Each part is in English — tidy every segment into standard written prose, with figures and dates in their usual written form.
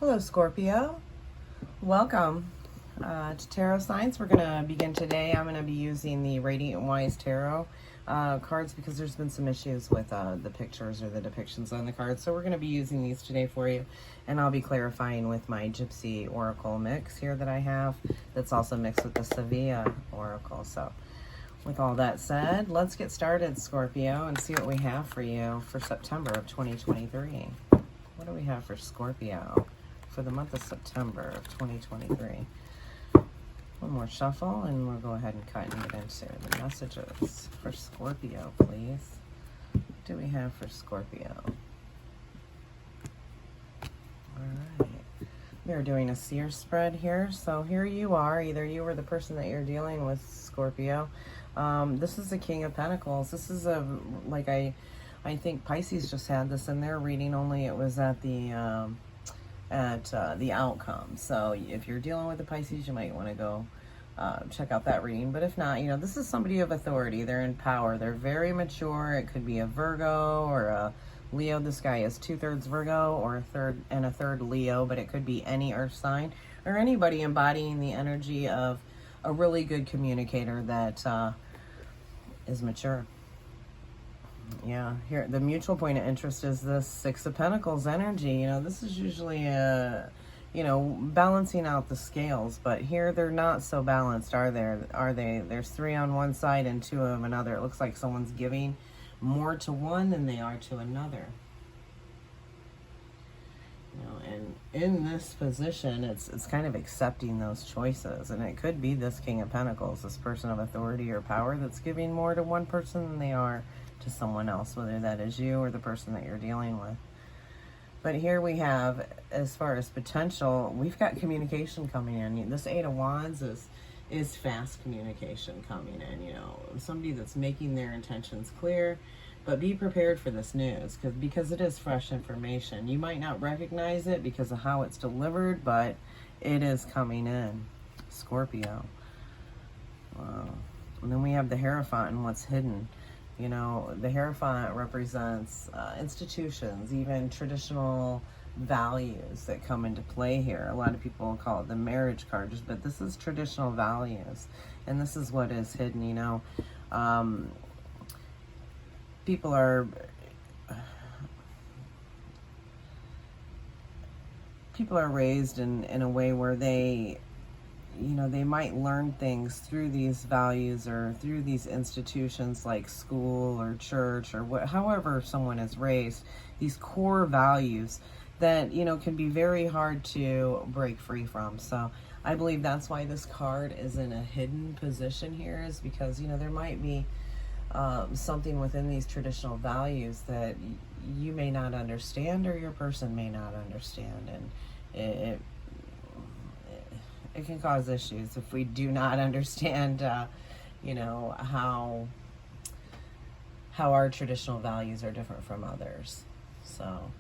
Hello, Scorpio. Welcome to Tarot Signs. We're going to begin today. I'm going to be using the Radiant Wise Tarot cards because there's been some issues with the pictures or the depictions on the cards. So we're going to be using these today for you. And I'll be clarifying with my Gypsy Oracle mix here that I have that's also mixed with the Sevilla Oracle. So with all that said, let's get started, Scorpio, and see what we have for you for September of 2023. What do we have for Scorpio for the month of September of 2023? One more shuffle and we'll go ahead and cut and get into the messages for Scorpio, please. What do we have for Scorpio? Alright. We are doing a seer spread here. So here you are, either you or the person that you're dealing with, Scorpio. This is the King of Pentacles. This is I think Pisces just had this in their reading, only it was at the outcome. So if you're dealing with the Pisces, you might want to go check out that reading. But if not, this is somebody of authority. They're in power. They're very mature. It could be a Virgo or a Leo. This guy is 2/3 Virgo or a third Leo, but it could be any earth sign or anybody embodying the energy of a really good communicator that is mature. Yeah, here the mutual point of interest is this Six of Pentacles energy. This is usually balancing out the scales, but here they're not so balanced, are they? There's 3 on one side and 2 of another. It looks like someone's giving more to one than they are to another. And in this position, it's kind of accepting those choices, and it could be this King of Pentacles, this person of authority or power that's giving more to one person than they are to someone else, whether that is you or the person that you're dealing with. But here we have, as far as potential, we've got communication coming in. This 8 of Wands is fast communication coming in, somebody that's making their intentions clear. But be prepared for this news because it is fresh information. You might not recognize it because of how it's delivered, but it is coming in, Scorpio. Wow. And then we have the Hierophant and what's hidden. The Hierophant represents institutions, even traditional values that come into play here. A lot of people call it the marriage card, but this is traditional values. And this is what is hidden, people are raised in a way where they might learn things through these values or through these institutions like school or church or however someone is raised, these core values that can be very hard to break free from. So I believe that's why this card is in a hidden position here, is because there might be something within these traditional values that you may not understand or your person may not understand, and it can cause issues if we do not understand how our traditional values are different from others. So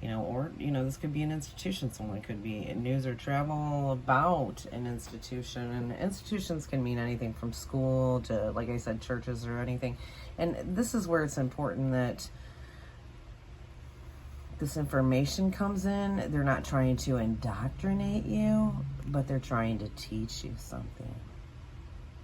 this could be an institution. Someone could be in news or travel about an institution. And institutions can mean anything from school to, like I said, churches or anything. And this is where it's important that this information comes in. They're not trying to indoctrinate you, but they're trying to teach you something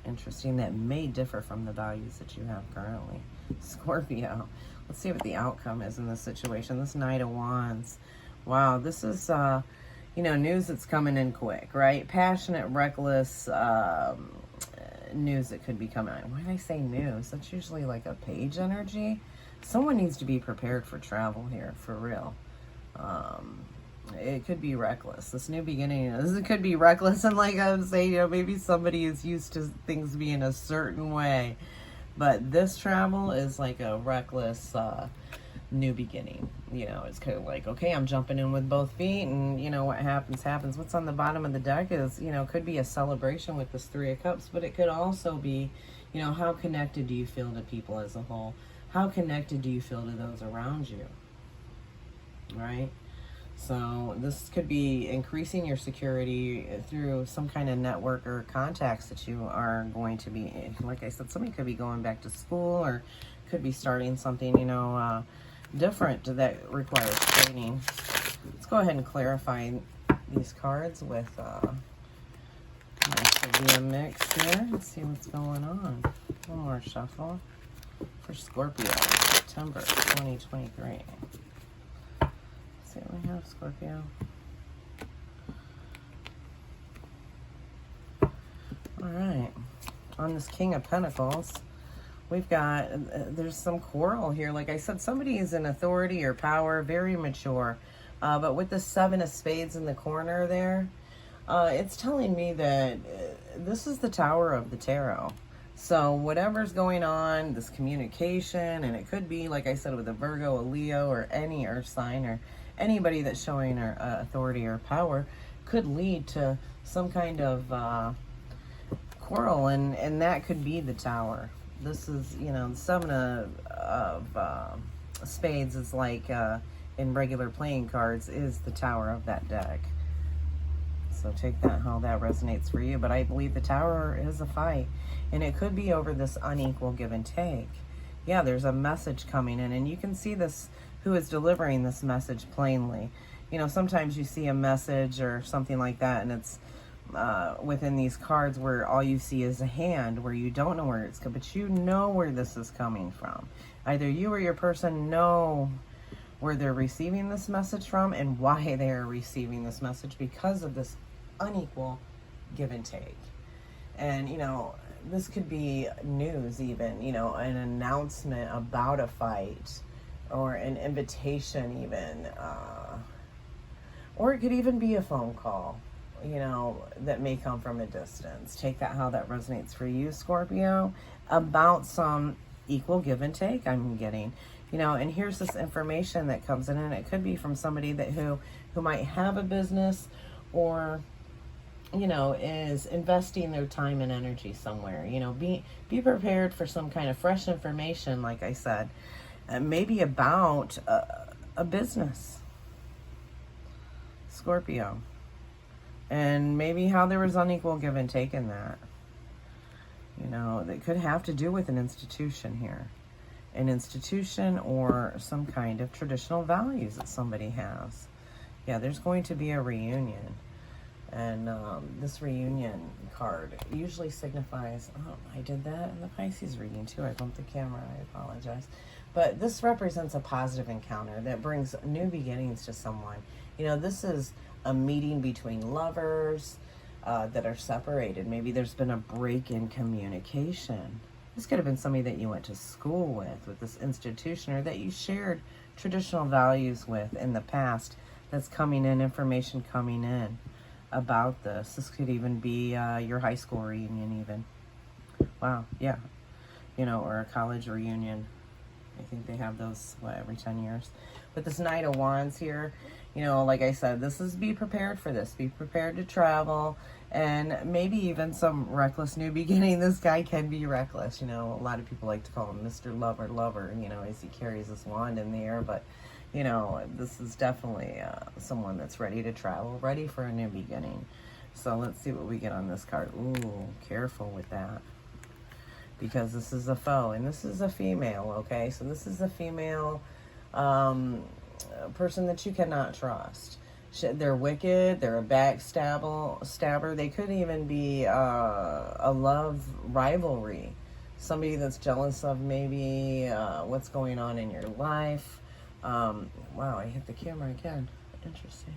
interesting that may differ from the values that you have currently, Scorpio. Let's see what the outcome is in this situation. This Knight of Wands. Wow, this is, news that's coming in quick, right? Passionate, reckless news that could be coming in. Why did I say news? That's usually like a page energy. Someone needs to be prepared for travel here, for real. It could be reckless. This new beginning, it could be reckless. And like I was saying, maybe somebody is used to things being a certain way. But this travel is like a reckless new beginning. It's kind of like, okay, I'm jumping in with both feet, and what happens. What's on the bottom of the deck is, could be a celebration with this 3 of Cups, but it could also be, how connected do you feel to people as a whole? How connected do you feel to those around you? Right? So this could be increasing your security through some kind of network or contacts that you are going to be, like I said, somebody could be going back to school or could be starting something, different that requires training. Let's go ahead and clarify these cards with this will be a mix here. Let's see what's going on. One more shuffle for Scorpio, September 2023. Let's see what we have, Scorpio. All right. On this King of Pentacles, we've got, there's some quarrel here. Like I said, somebody is in authority or power, very mature. But with the Seven of Spades in the corner there, it's telling me that this is the Tower of the Tarot. So whatever's going on, this communication, and it could be, like I said, with a Virgo, a Leo, or any earth sign, or anybody that's showing authority or power, could lead to some kind of quarrel, and that could be the Tower. This is, you know, the Seven of Spades is like, in regular playing cards, is the Tower of that deck. So take that how that resonates for you. But I believe the Tower is a fight, and it could be over this unequal give and take. Yeah, there's a message coming in, and you can see this, who is delivering this message plainly. You know, sometimes you see a message or something like that, and it's within these cards where all you see is a hand, where you don't know where it's coming, but you know where this is coming from. Either you or your person know where they're receiving this message from and why they are receiving this message, because of this unequal give and take. And, you know, this could be news even, you know, an announcement about a fight, or an invitation even, or it could even be a phone call, you know, that may come from a distance. Take that how that resonates for you, Scorpio, about some equal give and take I'm getting. You know, and here's this information that comes in, and it could be from somebody that who might have a business, or, you know, is investing their time and energy somewhere. You know, be prepared for some kind of fresh information, like I said, maybe about a business, Scorpio, and maybe how there was unequal give and take in that. You know, that could have to do with an institution here. An institution or some kind of traditional values that somebody has. Yeah, there's going to be a reunion. And this reunion card usually signifies, oh, I did that in the Pisces reading too. I bumped the camera, I apologize. But this represents a positive encounter that brings new beginnings to someone. You know, this is a meeting between lovers that are separated. Maybe there's been a break in communication. This could have been somebody that you went to school with this institution, or that you shared traditional values with in the past, that's coming in, information coming in about this. This could even be your high school reunion even. Wow, yeah. You know, or a college reunion. I think they have those, every 10 years. But this Knight of Wands here, you know, like I said, this is be prepared for this. Be prepared to travel. And maybe even some reckless new beginning. This guy can be reckless. You know, a lot of people like to call him Mr. Lover, you know, as he carries his wand in the air. But, you know, this is definitely someone that's ready to travel, ready for a new beginning. So let's see what we get on this card. Ooh, careful with that. Because this is a foe, and this is a female, okay? So this is a female person that you cannot trust. They're wicked. They're a backstabber. They could even be a love rivalry. Somebody that's jealous of maybe what's going on in your life. Wow, I hit the camera again. Interesting.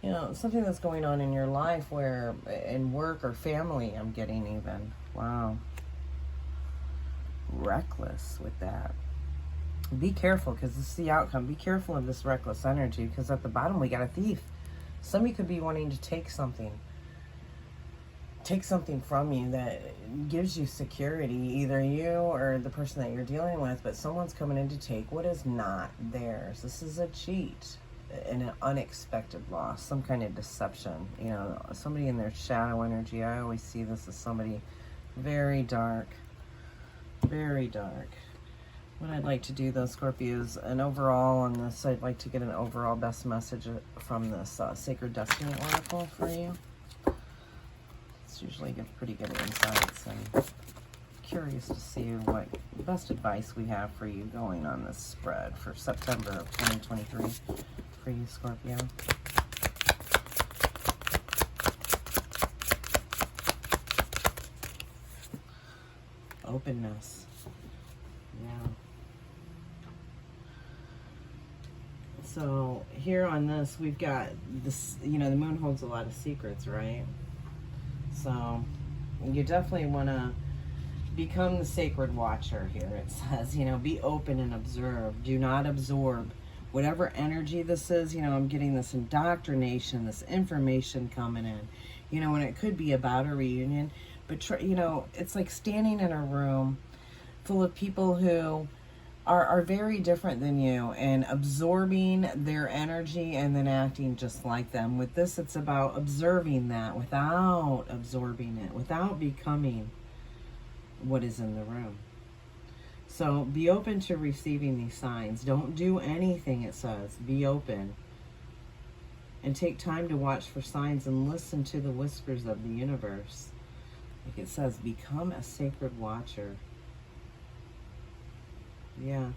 You know, something that's going on in your life, where in work or family, I'm getting even. Wow. Reckless with that. Be careful, because this is the outcome. Be careful of this reckless energy, because at the bottom we got a thief. Somebody could be wanting to take something from you that gives you security, either you or the person that you're dealing with, but someone's coming in to take what is not theirs. This is a cheat, an unexpected loss, some kind of deception. You know, somebody in their shadow energy. I always see this as somebody very dark, very dark. What I'd like to do, though, Scorpios, an overall on this, I'd like to get an overall best message from this Sacred Destiny Oracle for you. It's usually give pretty good insights, and curious to see what best advice we have for you going on this spread for September of 2023 for you, Scorpio? Openness. Yeah. So here on this, we've got this, you know, the moon holds a lot of secrets, right? So you definitely want to become the sacred watcher here. It says, you know, be open and observe. Do not absorb whatever energy this is. You know, I'm getting this indoctrination, this information coming in, you know, and it could be about a reunion, but you know, it's like standing in a room full of people who are very different than you and absorbing their energy and then acting just like them. With this, it's about observing that without absorbing it, without becoming what is in the room. So be open to receiving these signs. Don't do anything, it says. Be open. And take time to watch for signs and listen to the whispers of the universe. Like it says, become a sacred watcher. Yeah.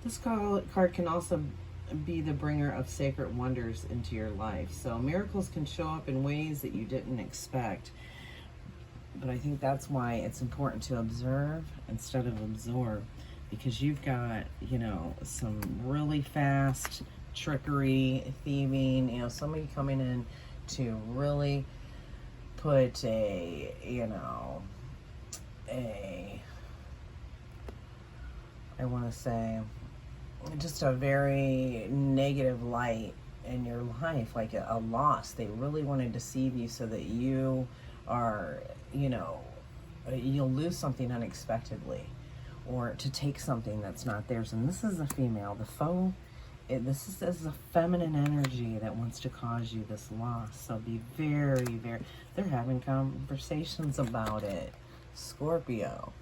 This card can also be the bringer of sacred wonders into your life. So miracles can show up in ways that you didn't expect. But I think that's why it's important to observe instead of absorb. Because you've got, you know, some really fast trickery, thieving, you know, somebody coming in to really put a, you know, I want to say, just a very negative light in your life, like a loss. They really want to deceive you so that you are, you know, you'll lose something unexpectedly or to take something that's not theirs. And this is a female. The foe, this is a feminine energy that wants to cause you this loss. So be very, very, they're having conversations about it. Scorpio.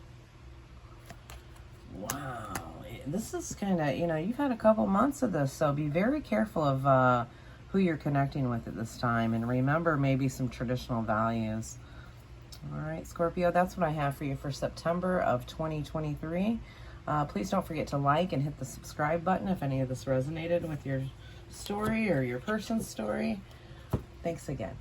Wow, this is kind of, you know, you've had a couple months of this, so be very careful of who you're connecting with at this time, and remember maybe some traditional values. All right, Scorpio, that's what I have for you for September of 2023. Please don't forget to like and hit the subscribe button if any of this resonated with your story or your person's story. Thanks again.